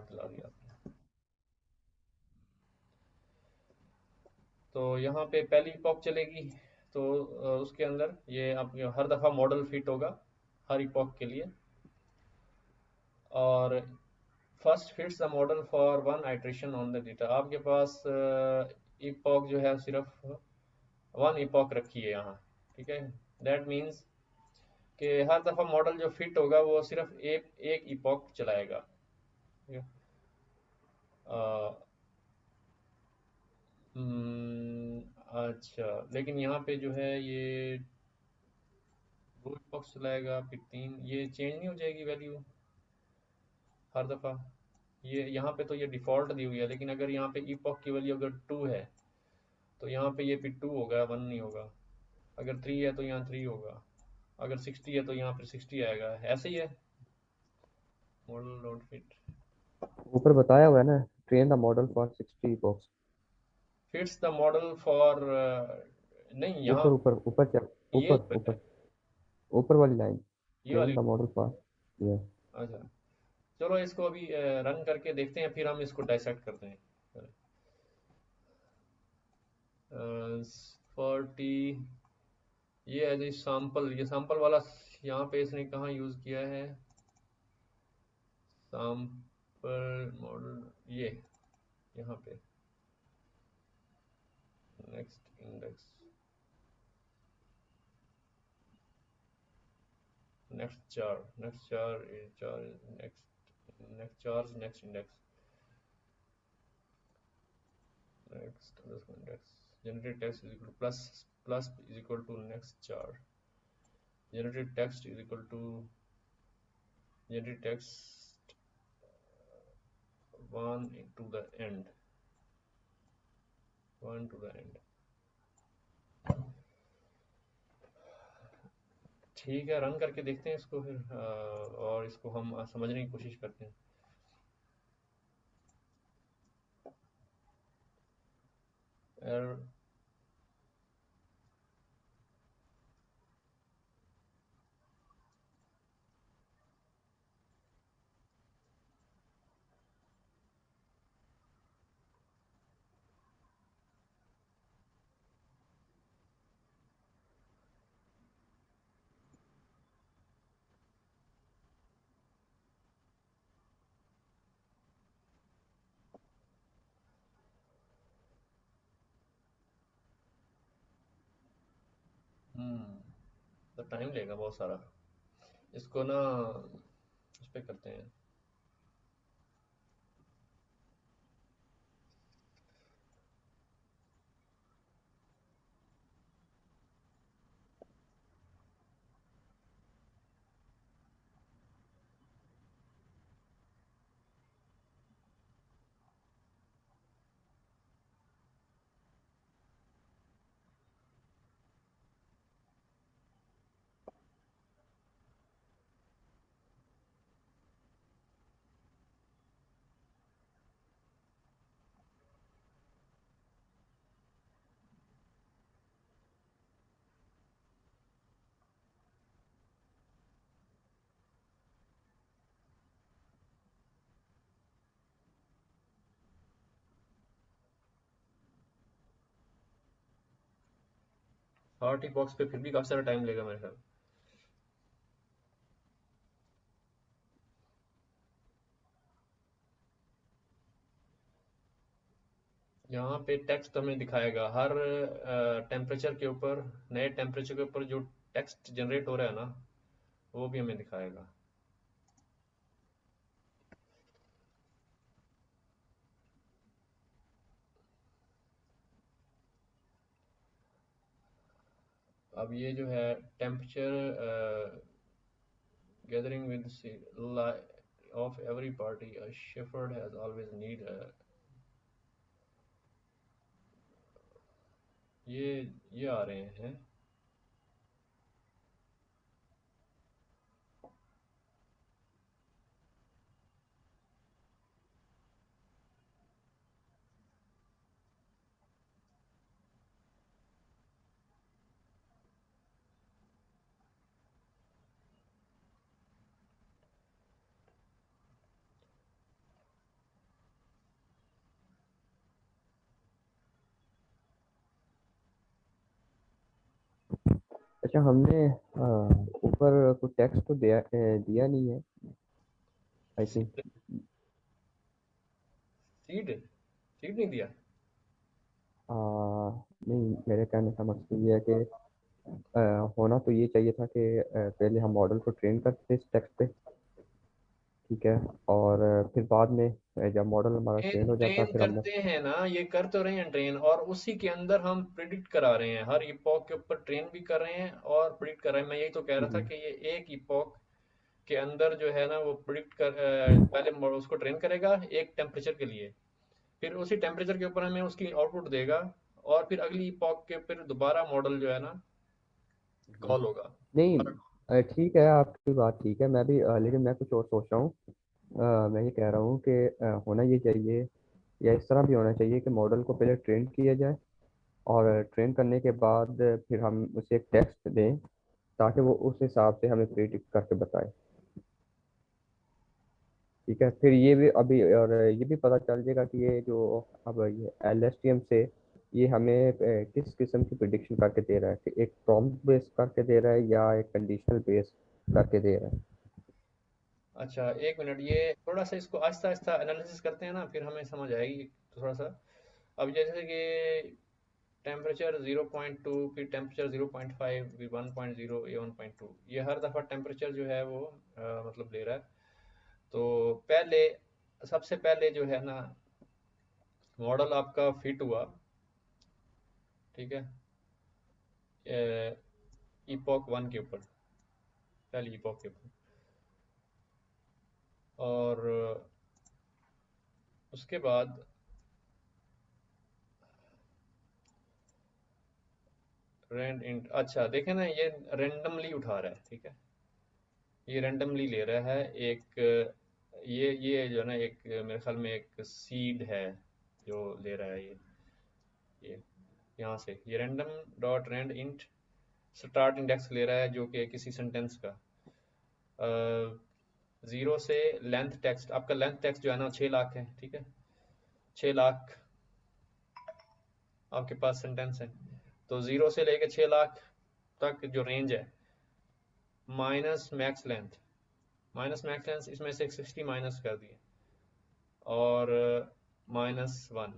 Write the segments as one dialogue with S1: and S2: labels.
S1: याद दिला दिया आपने। तो यहाँ पे पहली इपॉक चलेगी, तो उसके अंदर ये आपके हर दफ़ा मॉडल फिट होगा हर इपॉक के लिए। और first fits the model for one iteration on the data. आपके पास इपॉक जो है सिर्फ वन इपॉक रखी है यहाँ, ठीक है। दैट मीन्स कि हर दफ़ा मॉडल जो फिट होगा वो सिर्फ एक एक इपॉक चलाएगा, ठीक है। अच्छा, लेकिन यहाँ पे जो है ये दो इपॉक चलाएगा, फिर तीन, ये चेंज नहीं हो जाएगी वैल्यू हर दफ़ा? ये यहाँ पे तो ये डिफ़ॉल्ट दी हुई है, लेकिन अगर यहाँ पे इपॉक की वैल्यू अगर 2 है तो यहाँ पे ये फिर 2 होगा, 1 नहीं होगा। अगर 3 है तो यहाँ 3 होगा, अगर 60 है तो यहाँ फिर 60 आएगा। ऐसे ही है मॉडल डॉट फिट।
S2: ऊपर बताया हुआ है ना, train the model for 60 box.
S1: Fits the model for, नहीं यहाँ
S2: ऊपर ऊपर ऊपर क्या?
S1: ये
S2: ऊपर ऊपर ऊपर वाली लाइन।
S1: ये
S2: ट्रेन
S1: वाली।
S2: The model for. ये।
S1: अच्छा, चलो इसको अभी रन करके देखते हैं, फिर हम इसको डाइसेक्ट करते हैं। 40, ये है जी सैंपल, ये सैंपल वाला यहाँ पे इसने कहाँ यूज़ किया है? सैंपल मॉडल, ये यहाँ पे next index, next char next charge next index, next index, generate text is equal plus plus is equal to next char, generate text is equal to generate text one to the end, one to the end. ठीक है, run करके देखते हैं इसको फिर, और इसको हम समझने की कोशिश करते हैं। एरर तो टाइम लेगा बहुत सारा, इसको ना उस पे करते हैं। 40 बॉक्स पे फिर भी काफी सारा टाइम लेगा मेरे ख्याल। यहाँ पे टेक्स्ट हमें दिखाएगा हर टेम्परेचर के ऊपर, नए टेम्परेचर के ऊपर जो टेक्स्ट जनरेट हो रहा है ना, वो भी हमें दिखाएगा। अब ये जो है temperature gathering with of every party, a shepherd has always need a, ये आ रहे हैं।
S2: अच्छा, हमने ऊपर कुछ टेक्स्ट तो दिया नहीं है, आई थिंक।
S1: सीड सीड नहीं दिया।
S2: नहीं, मेरे कहने का मकसद ये है कि होना तो ये चाहिए था कि पहले हम मॉडल को ट्रेन करते इस टेक्स्ट पे, ठीक है। और फिर बाद में जब मॉडल हमारा ट्रेन
S1: ट्रेन
S2: हो जाता
S1: ट्रेन
S2: फिर हम।
S1: करते हैं ना, ये कर तो रहे हैं ट्रेन, और उसी के अंदर हम प्रिडिक्ट करा रहे हैं, हर इपॉक के ऊपर ट्रेन भी कर रहे हैं और प्रिडिक्ट कर रहे हैं। मैं यही तो कह रहा था
S2: हम्म,
S1: कि ये एक इपॉक के अंदर जो है ना वो प्रिडिक्ट कर पहले उसको ट्रेन करेगा एक टेम्परेचर के लिए, फिर उसी टेम्परेचर के ऊपर हमें उसकी आउटपुट देगा, और फिर अगली इपॉक के फिर दोबारा मॉडल जो है ना
S2: हम्म।
S1: कॉल होगा।
S2: नहीं,
S1: और
S2: ठीक है, आपकी बात ठीक है। मैं भी लेकिन मैं कुछ और सोच रहा हूँ। मैं ये कह रहा हूँ कि होना ये चाहिए या इस तरह भी होना चाहिए कि मॉडल को पहले ट्रेन किया जाए, और ट्रेन करने के बाद फिर हम उसे एक टेक्स्ट दें ताकि वो उस हिसाब से हमें प्रिडिक्ट करके बताए, ठीक है। फिर ये भी अभी और ये भी पता चल जाएगा कि ये जो अब ये LSTM से ये हमें किस किस्म की प्रिडिक्शन करके दे रहा है, कि एक प्रॉम्प्ट बेस करके दे रहा है या एक कंडीशनल बेस करके दे रहा है।
S1: अच्छा, एक मिनट, ये थोड़ा सा इसको आहिस्ता आहिस्ता एनालिसिस करते हैं ना, फिर हमें समझ आएगी थोड़ा सा। अब जैसे कि टेम्परेचर 0.2, फिर टेम्परेचर 0.5, फिर 1.0, ये 1.2, ये हर दफ़ा टेम्परेचर जो है वो मतलब ले रहा है। तो पहले, सबसे पहले जो है ना मॉडल आपका फिट हुआ, ठीक है, इपॉक वन के ऊपर, पहली इपॉक के ऊपर। और उसके बाद रैंड इंट, अच्छा देखें ना, ये रेंडमली उठा रहा है, ठीक है, ये रैंडमली ले रहा है एक, ये जो है ना एक मेरे ख्याल में एक सीड है जो ले रहा है ये यहाँ से ये random dot rand int start index ले रहा है जो कि किसी सेंटेंस का, ज़ीरो से लेंथ टेक्स्ट, आपका लेंथ टेक्स्ट जो है ना 6 लाख है, ठीक है, 6 लाख आपके पास सेंटेंस है। तो ज़ीरो से लेके 6 लाख तक जो रेंज है, minus max length, minus max length इसमें से 60 माइनस कर दिए, और -1,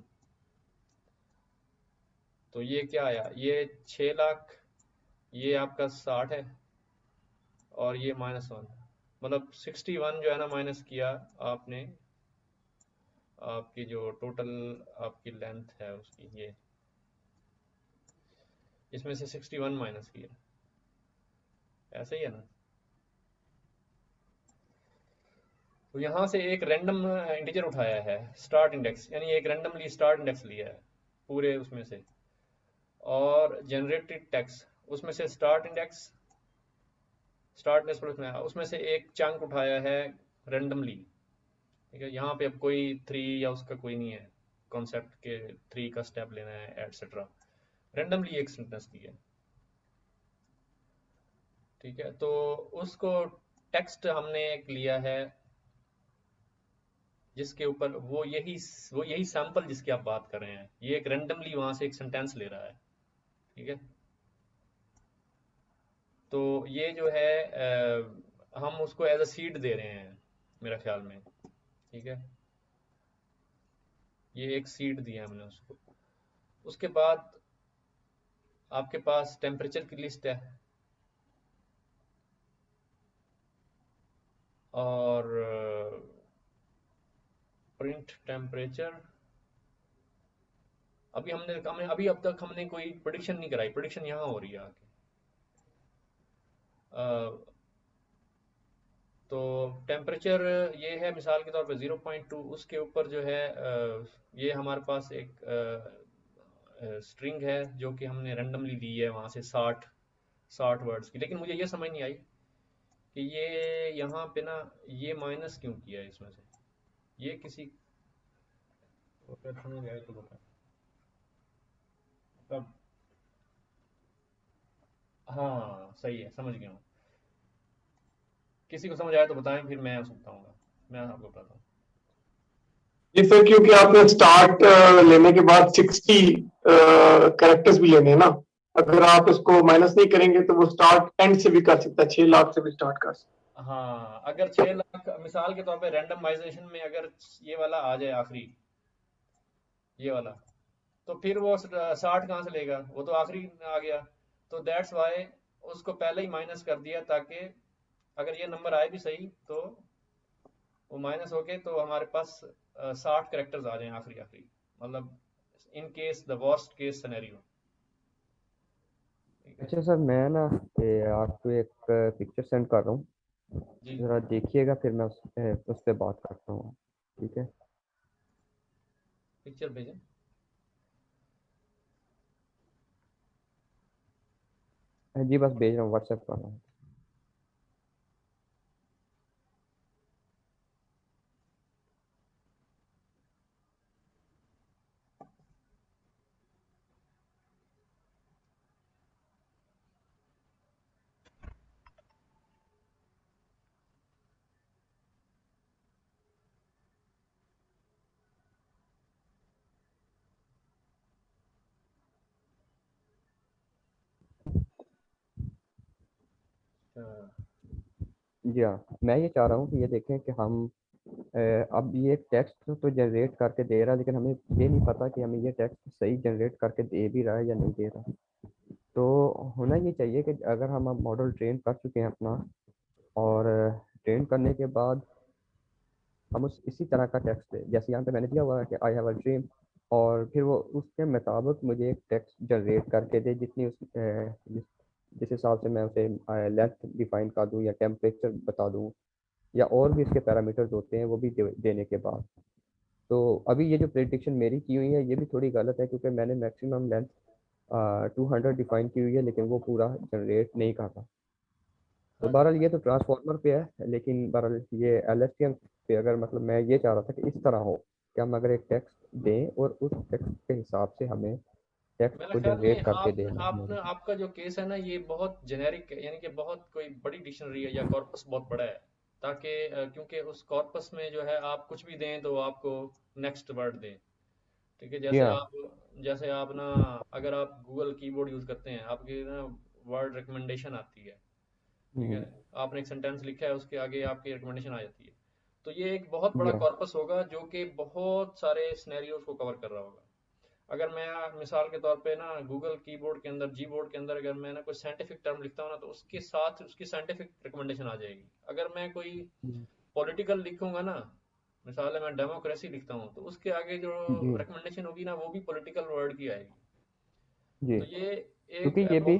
S1: तो ये क्या आया, ये 6 लाख, ये आपका 60 है, और ये -1, मतलब 61 जो है ना माइनस किया आपने, आपकी जो टोटल आपकी लेंथ है उसकी, ये इसमें से 61 माइनस किया, ऐसे ही है ना। तो यहाँ से एक रैंडम इंटीजर उठाया है स्टार्ट इंडेक्स, यानी एक रैंडमली स्टार्ट इंडेक्स लिया है पूरे उसमें से, और जनरेटेड टेक्स्ट उसमें से स्टार्ट इंडेक्स, स्टार्ट इंडेक्स उसमें से एक चंक उठाया है रैंडमली, ठीक है। यहाँ पे अब कोई थ्री या उसका कोई नहीं है कॉन्सेप्ट के, थ्री का स्टेप लेना है एटसेट्रा, रैंडमली एक सेंटेंस दी है, ठीक है। तो उसको टेक्स्ट हमने एक लिया है जिसके ऊपर वो यही सैंपल जिसकी आप बात कर रहे हैं, ये एक रैंडमली वहां से एक सेंटेंस ले रहा है, ठीक है। तो ये जो है हम उसको एज अ सीड दे रहे हैं मेरा ख्याल में, ठीक है, ये एक सीड दिया हमने उसको। उसके बाद आपके पास टेम्परेचर की लिस्ट है, और प्रिंट टेम्परेचर, अभी हमने हमने अभी अब तक हमने कोई प्रिडिक्शन नहीं कराई, प्रिडिक्शन यहाँ हो रही है आके। तो टेम्परेचर ये है मिसाल के तौर पे 0.2, उसके ऊपर जो है ये हमारे पास एक स्ट्रिंग है जो कि हमने रैंडमली ली है वहाँ से 60 वर्ड्स की, लेकिन मुझे ये समझ नहीं आई कि ये यहाँ पे ना ये माइनस क्यों किया है इसमें से, ये किसी को अगर समझ आए तो बता, तब हाँ सही है, समझ गया हूँ। किसी को समझ आया तो बताएं, फिर मैं बताऊंगा, मैं आपको बताता हूँ।
S3: जी सर, क्योंकि आपने स्टार्ट लेने के बाद 60 कैरेक्टर्स भी लेने हैं ना। अगर आप इसको माइनस नहीं करेंगे तो वो स्टार्ट एंड से भी कर सकता है, 6 लाख से भी स्टार्ट कर सकता
S1: हाँ, अगर 6 लाख मिसाल के तौर पे रैंडमाइजेशन में अगर ये वाला आ जाए आखिरी, ये वाला, तो फिर वो 60 कहाँ से लेगा, वो तो आखिरी आ गया। तो दैट्स वाई उसको पहले ही माइनस कर दिया, ताकि अगर ये नंबर आए भी सही तो वो माइनस होके तो हमारे पास 60 करेक्टर्स आ जाएं आखिरी आखिरी, मतलब in case the worst case scenario. ठीक
S2: है।
S1: है।
S2: अच्छा सर, मैं ना आपको एक पिक्चर सेंड कर रहा हूँ,
S1: जी,
S2: ज़रा देखिएगा, फिर मैं उस पर बात करता हूँ। ठीक है।
S1: पिक्चर भेजें।
S2: जी बस भेज रहा हूँ, व्हाट्सएप कर रहा हूँ।
S1: हाँ,
S2: जी हाँ, मैं ये चाह रहा हूँ कि ये देखें कि हम अब ये टेक्स्ट तो जनरेट करके दे रहा है, लेकिन हमें ये नहीं पता कि हमें ये टेक्स्ट सही जनरेट करके दे भी रहा है या नहीं दे रहा। तो होना ये चाहिए कि अगर हम अब मॉडल ट्रेन कर चुके हैं अपना, और ट्रेन करने के बाद हम उस इसी तरह का टेक्स्ट दें, जैसे यहाँ पे मैंने दिया हुआ है कि आई हैव अ ड्रीम, और फिर वो उसके मुताबिक मुझे एक टेक्स्ट जनरेट करके दे, जितनी जिस हिसाब से मैं उसे लेंथ डिफाइन कर दूँ या टेम्परेचर बता दूँ, या और भी इसके पैरामीटर्स होते हैं वो भी देने के बाद। तो अभी ये जो प्रेडिक्शन मेरी की हुई है ये भी थोड़ी गलत है, क्योंकि मैंने मैक्सिमम लेंथ 200 डिफाइन की हुई है, लेकिन वो पूरा जनरेट नहीं कर रहा। तो
S1: हाँ जी।
S2: बहरहाल ये तो ट्रांसफार्मर पे है, लेकिन बहरहाल ये एलएसटीएम पे अगर मतलब मैं ये चाह रहा था कि इस तरह हो कि हम अगर एक टेक्स्ट दें और उस टेक्स्ट के हिसाब से हमें टेक्स्ट
S1: मेरे
S2: को
S1: ख्याल में
S2: जनरेट करके
S1: आप
S2: देना
S1: आपने
S2: है।
S1: आपका जो केस है ना, ये बहुत जेनेरिक है, यानी कि बहुत कोई बड़ी डिक्शनरी है या कॉर्पस बहुत बड़ा है, ताकि क्योंकि उस कॉर्पस में जो है आप कुछ भी दें तो आपको नेक्स्ट वर्ड दें। ठीक है।
S2: जी
S1: जैसे
S2: हाँ।
S1: आप ना, अगर आप गूगल कीबोर्ड यूज करते हैं, आपकी ना वर्ड रिकमेंडेशन आती है। ठीक है।
S2: हम्म,
S1: आपने एक सेंटेंस लिखा है, उसके आगे आपकी रिकमेंडेशन आ जाती है। तो ये एक बहुत
S2: जी
S1: बड़ा
S2: हाँ।
S1: कॉर्पस होगा जो कि बहुत सारे सिनेरियोज को कवर कर रहा होगा। अगर मैं मिसाल के तौर पे ना गूगल कीबोर्ड के अंदर, जी बोर्ड के अंदर, अगर मैं ना कोई साइंटिफिक टर्म लिखता हूँ ना, तो उसके साथ उसकी साइंटिफिक रिकमेंडेशन आ जाएगी। अगर मैं कोई
S2: हम्म,
S1: पॉलिटिकल लिखूंगा ना, मिसाल है मैं डेमोक्रेसी लिखता हूँ, तो उसके आगे जो
S2: जी
S1: रिकमेंडेशन होगी ना, वो भी पॉलिटिकल वर्ड की आएगी।
S2: जी।
S1: तो ये
S2: क्योंकि
S1: एक
S2: ये भी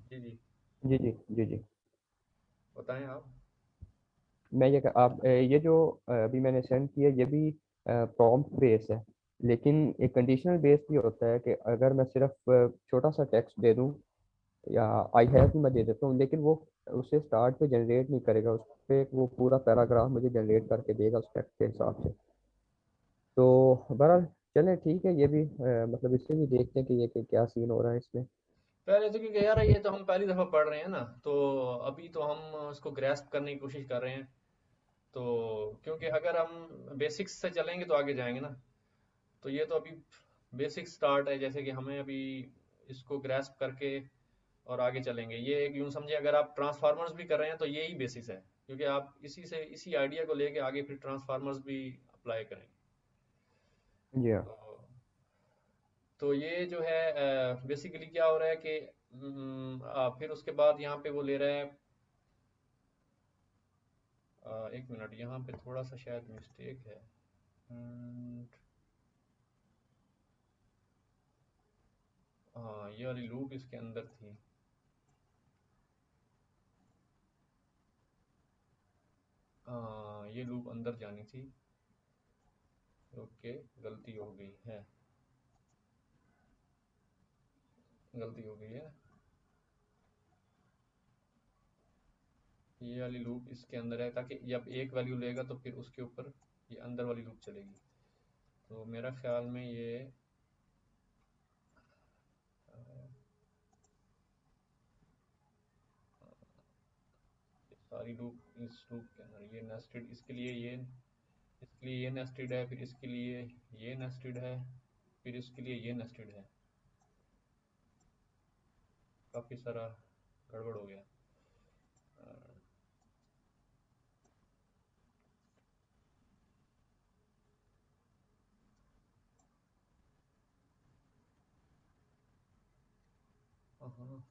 S1: जी जी,
S2: जी जी जी जी।
S1: बताएं आप।
S2: मैं ये आप ये जो अभी मैंने सेंड किया ये भी प्रॉम्प्ट बेस है, लेकिन एक कंडीशनल बेस भी होता है कि अगर मैं सिर्फ छोटा सा टेक्स्ट दे दूं, या आई हैव भी मैं दे देता हूँ, लेकिन वो उसे स्टार्ट पे जनरेट नहीं करेगा, उस पे वो पूरा पैराग्राफ मुझे जनरेट करके देगा उस टेक्स्ट के हिसाब से। तो बहरहाल चलें ठीक है, ये भी मतलब इससे भी देखते हैं कि ये कि क्या सीन हो रहा है इसमें।
S1: पहले तो क्योंकि यार ये तो हम पहली दफा पढ़ रहे हैं ना, तो अभी तो हम उसको ग्रेस्प करने की कोशिश कर रहे हैं। तो क्योंकि अगर हम बेसिक्स से चलेंगे तो आगे जाएंगे ना। तो ये तो अभी बेसिक स्टार्ट है, जैसे कि हमें अभी इसको ग्रेस्प करके और आगे चलेंगे। ये एक यूं समझे, अगर आप ट्रांसफार्मर्स भी कर रहे हैं तो यही बेसिस है, क्योंकि आप इसी आइडिया को लेके आगे फिर ट्रांसफार्मर्स भी अप्लाई करेंगे।
S2: जी हाँ।
S1: तो तो ये जो है बेसिकली क्या हो रहा है कि फिर उसके बाद यहाँ पे वो ले रहा है। एक मिनट, यहाँ पे थोड़ा सा शायद मिस्टेक है। And, हाँ, ये वाली लूप इसके अंदर थी। हाँ, ये लूप अंदर जानी थी। ओके, गलती हो गई है, गलती हो गई है। ये वाली लूप इसके अंदर है, ताकि जब एक वैल्यू लेगा तो फिर उसके ऊपर ये अंदर वाली लूप चलेगी। तो मेरा ख्याल में ये सारी लूप इस लूप के अंदर, ये नेस्टेड, इसके लिए ये नेस्टेड है, फिर इसके लिए ये नेस्टेड है, फिर इसके लिए ये नेस्टेड है। काफ़ी सारा गड़बड़ हो गया। हाँ,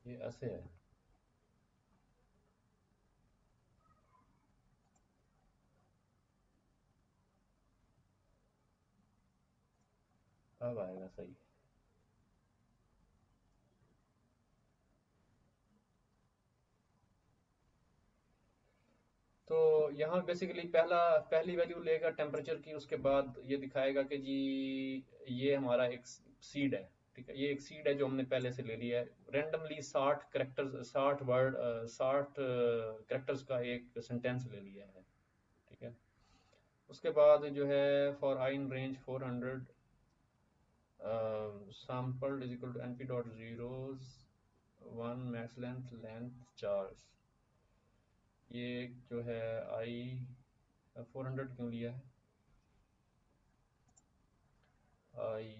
S1: ये ऐसे है। अब आएगा सही। तो यहाँ बेसिकली पहली वैल्यू लेगा टेम्परेचर की, उसके बाद ये दिखाएगा कि जी ये हमारा एक सीड है। ठीक है, ये एक सीड है जो हमने पहले से ले लिया है। रेंडमली 60 करेक्टर्स का एक सेंटेंस ले लिया है। ठीक है, उसके बाद जो है for I in range 400 sampled is equal to np dot zeros 1 max length charge। ये जो है आई 400 क्यों लिया है? आई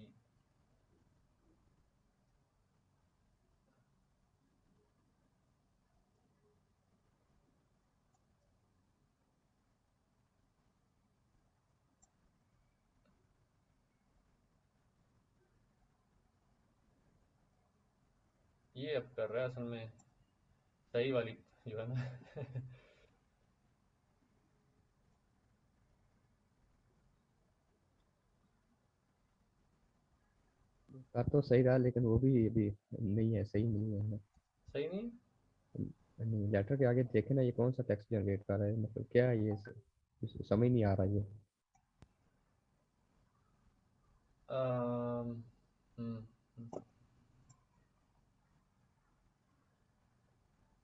S1: ये अब कर रहा है असल में सही वाली जो है ना।
S2: कर तो सही रहा, लेकिन वो भी अभी नहीं है, सही नहीं है ना।
S1: सही नहीं।
S2: नहीं, लेटर के आगे देखे ना, ये कौन सा टेक्स्ट जनरेट कर रहा है, मतलब क्या है ये, समझ नहीं आ रहा ये।
S1: अम,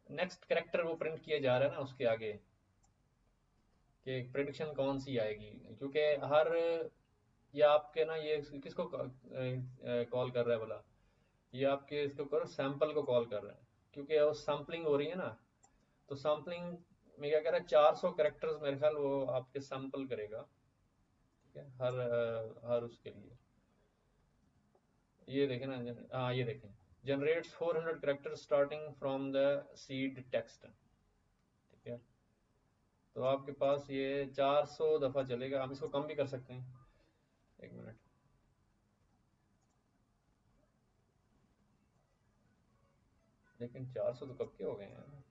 S1: नेक्स्ट करेक्टर वो प्रिंट किया जा रहा है ना उसके आगे कि प्रिडिक्शन कौन सी आएगी, क्योंकि हर ये आपके ना ये किसको कॉल कर रहा है बोला, ये आपके इसको करो सैंपल को कॉल कर रहा है, क्योंकि वो सैम्पलिंग हो रही है ना। तो सैम्पलिंग में क्या कह रहा है, 400 करेक्टर्स मेरे ख्याल वो आपके सैंपल करेगा। ठीक है, हर उसके लिए ये देखें ना। हाँ ये देखें, generates 400 characters starting from the seed text. ठीक है, तो आपके पास ये 400 दफ़ा चलेगा। हम इसको कम भी कर सकते हैं, एक मिनट। लेकिन 400 तो कब के हो गए हैं।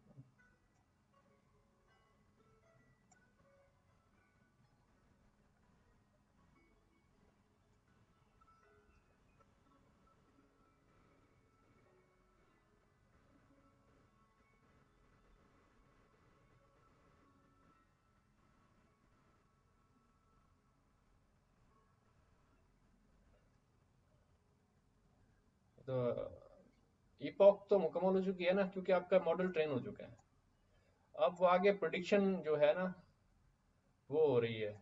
S1: तो इपॉक तो मुकम्मल हो चुकी है ना, क्योंकि आपका मॉडल ट्रेन हो चुका है। अब वो आगे प्रिडिक्शन जो है ना वो हो रही है।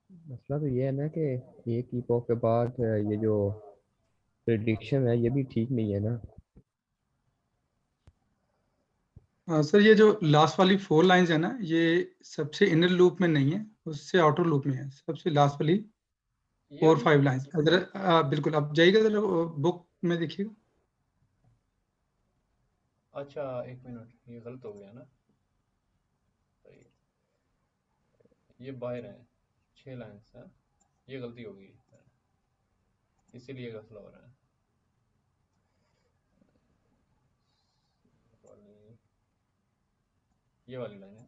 S2: मसला तो ये है ना कि एक ईपॉक के बाद ये जो प्रिडिक्शन है ये भी ठीक नहीं है ना।
S4: सर ये जो लास्ट वाली 4 लाइंस है ना, ये सबसे इनर लूप में नहीं है, उससे आउटर लूप में है, सबसे लास्ट वाली
S1: ये
S4: 4
S1: वाली
S4: 5 लाइंस। अगर बिल्कुल आप जाइएगा जरा बुक में देखिएगा।
S1: अच्छा एक मिनट, ये गलत हो गया ना। सही, ये बाहर है 6 लाइन्स है, ये गलती हो गई, इसीलिए गलत हो रहा है। ये वाली लाइन है,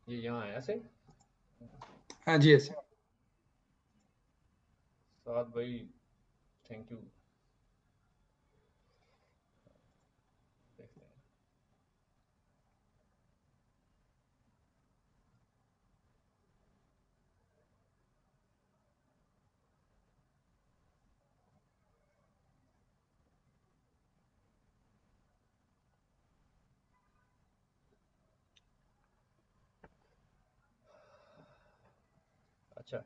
S1: ये यहाँ है ऐसे।
S4: हाँ जी, ऐसे।
S1: साथ भाई, थैंक यू। देखते हैं। अच्छा,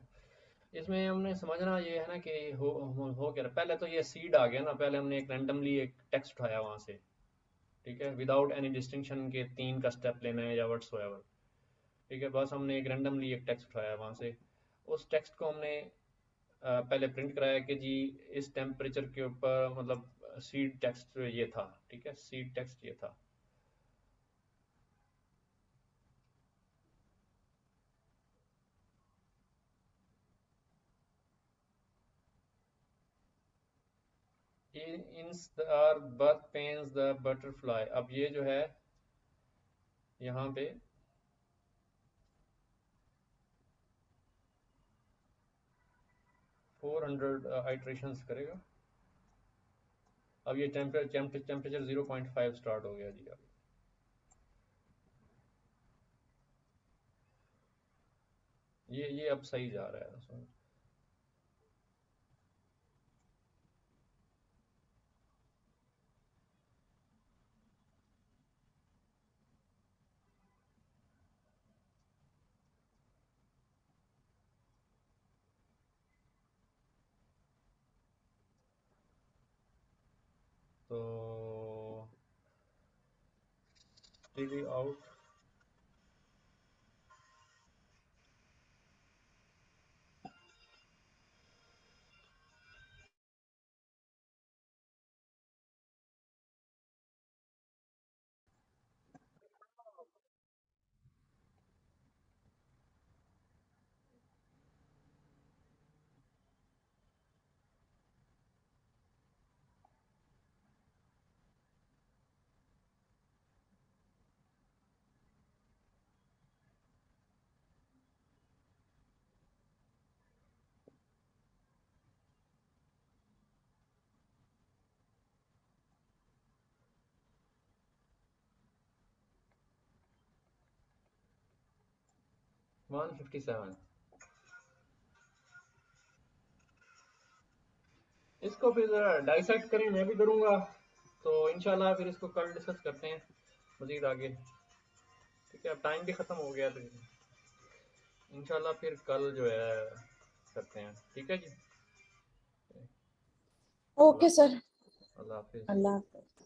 S1: इसमें हमने समझना ये है ना कि हो क्या रहा। पहले तो ये सीड आ गया ना, पहले हमने एक रैंडमली एक टेक्स्ट उठाया वहाँ से, ठीक है, विदाउट एनी डिस्टिंक्शन के 3 का स्टेप लेना है या व्हाट्सएवर, ठीक है। बस हमने एक रैंडमली एक टेक्स्ट उठाया वहाँ से, उस टेक्स्ट को हमने पहले प्रिंट कराया कि जी इस टेम्परेचर के ऊपर, मतलब सीड टेक्स्ट ये था, ठीक है, सीड टेक्स्ट ये था। In our birth pains the butterfly. अब ये जो है यहाँ पे फोर 400 आइट्रेशंस करेगा। अब ये टेम्परेचर 0.5 स्टार्ट हो गया जी। अब ये अब सही जा रहा है। तो टीवी आउट, वन 57। इसको फिर डाइसेक्ट करें, मैं भी करूँगा, तो इंशाल्लाह फिर इसको कल डिस्कस करते हैं मज़ीद आगे, ठीक है। अब टाइम भी ख़त्म हो गया, तो इंशाल्लाह फिर कल जो है करते हैं, ठीक है जी।
S5: ओके सर,
S1: अल्लाह हाफिज़।
S5: अल्लाह हाफ़िज़।